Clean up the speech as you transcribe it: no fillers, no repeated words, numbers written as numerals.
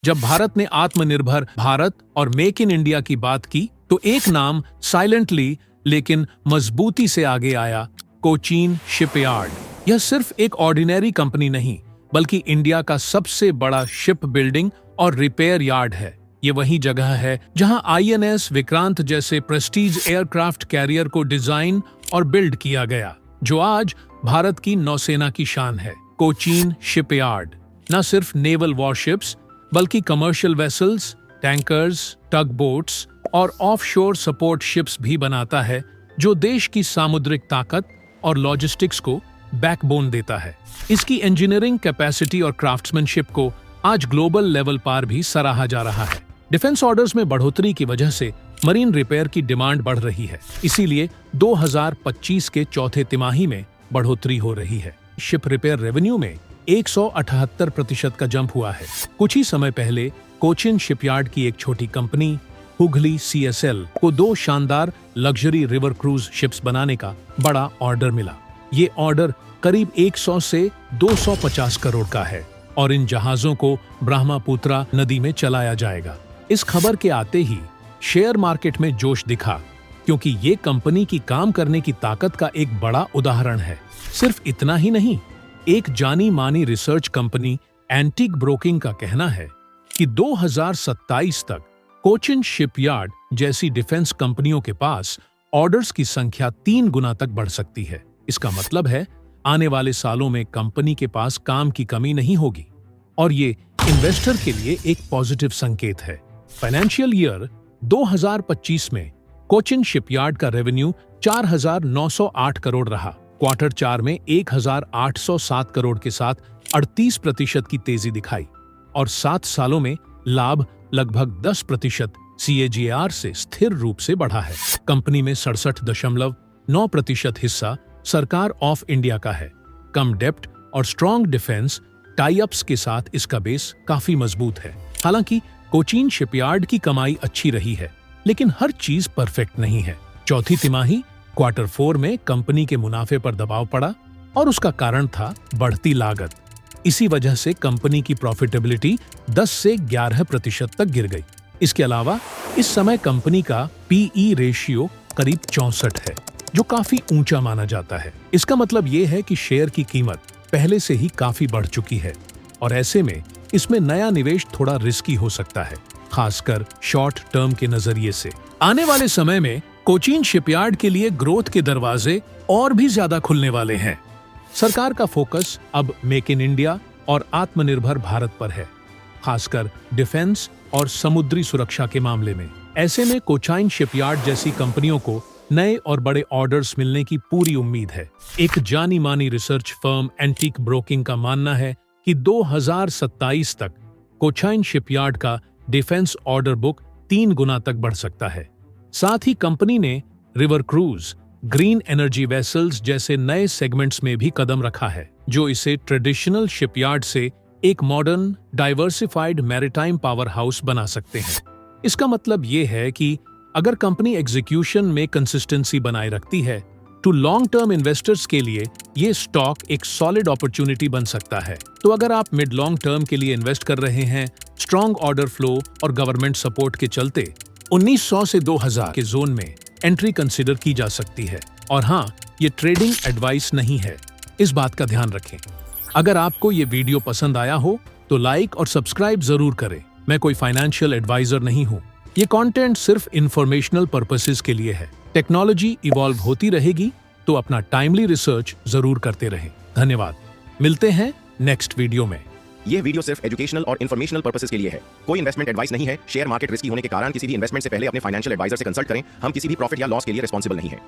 जब भारत ने आत्मनिर्भर भारत और मेक इन इंडिया की बात की तो एक नाम साइलेंटली लेकिन मजबूती से आगे आया, कोचीन शिपयार्ड। यह सिर्फ एक ऑर्डिनरी कंपनी नहीं बल्कि इंडिया का सबसे बड़ा शिप बिल्डिंग और रिपेयर यार्ड है। ये वही जगह है जहां INS विक्रांत जैसे प्रेस्टीज एयरक्राफ्ट कैरियर को डिजाइन और बिल्ड किया गया, जो आज भारत की नौसेना की शान है। कोचीन शिपयार्ड न सिर्फ नेवल वॉरशिप्स बल्कि कमर्शियल वेसल्स, टैंकर्स, टग बोट्स और ऑफशोर सपोर्ट शिप्स भी बनाता है, जो देश की सामुद्रिक ताकत और लॉजिस्टिक्स को बैकबोन देता है। इसकी इंजीनियरिंग कैपेसिटी और क्राफ्ट्समैनशिप को आज ग्लोबल लेवल पर भी सराहा जा रहा है। डिफेंस ऑर्डर्स में बढ़ोतरी की वजह से मरीन रिपेयर की डिमांड बढ़ रही है, इसीलिए 2025 के चौथे तिमाही में बढ़ोतरी हो रही है। शिप रिपेयर रेवेन्यू में 178% का जंप हुआ है। कुछ ही समय पहले कोचिन शिपयार्ड की एक छोटी कंपनी हुगली CSL को 2 शानदार लग्जरी रिवर क्रूज शिप्स बनाने का बड़ा ऑर्डर मिला। ये ऑर्डर करीब 100 से 250 करोड़ का है और इन जहाजों को ब्रह्मपुत्रा नदी में चलाया जाएगा। इस खबर के आते ही शेयर मार्केट में जोश दिखा, क्योंकि ये कंपनी की काम करने की ताकत का एक बड़ा उदाहरण है। सिर्फ इतना ही नहीं, एक जानी मानी रिसर्च कंपनी एंटीक ब्रोकिंग का कहना है कि 2027 तक कोचिन शिपयार्ड जैसी डिफेंस कंपनियों के पास ऑर्डर्स की संख्या 3 गुना तक बढ़ सकती है। इसका मतलब है आने वाले सालों में कंपनी के पास काम की कमी नहीं होगी और ये इन्वेस्टर के लिए एक पॉजिटिव संकेत है। फाइनेंशियल ईयर 2025 में कोचिन शिपयार्ड का रेवेन्यू 4,908 करोड़ रहा। क्वार्टर 4 में 1,807 करोड़ के साथ 38% की तेजी दिखाई और 7 सालों में लाभ लगभग 10% CAGR से स्थिर रूप से बढ़ा है। कंपनी में 67.9% हिस्सा सरकार ऑफ इंडिया का है। कम डेप्ट और स्ट्रॉन्ग डिफेंस टाई अप्स के साथ इसका बेस काफी मजबूत है। हालांकि कोचीन शिपयार्ड की कमाई अच्छी रही है, लेकिन हर चीज परफेक्ट नहीं है। चौथी तिमाही क्वार्टर 4 में कंपनी के मुनाफे पर दबाव पड़ा और उसका कारण था बढ़ती लागत। इसी वजह से कंपनी की प्रॉफिटेबिलिटी 10 से 11% तक गिर गई। इसके अलावा इस समय कंपनी का PE रेशियो करीब 64 है, जो काफी ऊंचा माना जाता है। इसका मतलब ये है कि शेयर की कीमत पहले से ही काफी बढ़ चुकी है और ऐसे में इसमें नया निवेश थोड़ा रिस्की हो सकता है, खासकर शॉर्ट टर्म के नजरिए से। आने वाले समय में कोचीन शिपयार्ड के लिए ग्रोथ के दरवाजे और भी ज्यादा खुलने वाले हैं। सरकार का फोकस अब मेक इन इंडिया और आत्मनिर्भर भारत पर है, खासकर डिफेंस और समुद्री सुरक्षा के मामले में। ऐसे में कोचीन शिपयार्ड जैसी कंपनियों को नए और बड़े ऑर्डर्स मिलने की पूरी उम्मीद है। एक जानी मानी रिसर्च फर्म एंटीक ब्रोकिंग का मानना है कि 2027 तक कोचीन शिपयार्ड का डिफेंस ऑर्डर बुक 3 गुना तक बढ़ सकता है। साथ ही कंपनी ने river cruise, green energy vessels जैसे नए सेगमेंट्स में भी कदम रखा है, जो इसे ट्रेडिशनल शिपयार्ड से एक modern diversified maritime power house बना सकते हैं। इसका मतलब ये है कि अगर कंपनी एग्जीक्यूशन में कंसिस्टेंसी बनाए रखती है तो लॉन्ग टर्म इन्वेस्टर्स के लिए ये स्टॉक एक सॉलिड अपॉर्चुनिटी बन सकता है। तो अगर आप मिड लॉन्ग टर्म के लिए इन्वेस्ट कर रहे हैं, स्ट्रॉन्ग ऑर्डर फ्लो और गवर्नमेंट सपोर्ट के चलते 1900 से 2000 के जोन में एंट्री कंसिडर की जा सकती है। और हाँ, ये ट्रेडिंग एडवाइस नहीं है, इस बात का ध्यान रखें। अगर आपको ये वीडियो पसंद आया हो तो लाइक और सब्सक्राइब जरूर करें। मैं कोई फाइनेंशियल एडवाइजर नहीं हूँ। ये कंटेंट सिर्फ इंफॉर्मेशनल पर्पसेस के लिए है। टेक्नोलॉजी इवॉल्व होती रहेगी, तो अपना टाइमली रिसर्च जरूर करते रहें। धन्यवाद। मिलते हैं नेक्स्ट वीडियो में। ये वीडियो सिर्फ एजुकेशनल और इन्फॉर्मेशनल पर्पसेस के लिए है। कोई इन्वेस्टमेंट एडवाइस नहीं है। शेयर मार्केट रिस्की होने के कारण किसी भी इन्वेस्टमेंट से पहले अपने फाइनेंशियल एडवाइजर से कंसल्ट करें। हम किसी भी प्रॉफिट या लॉस के लिए रिस्पॉन्सिबल नहीं है।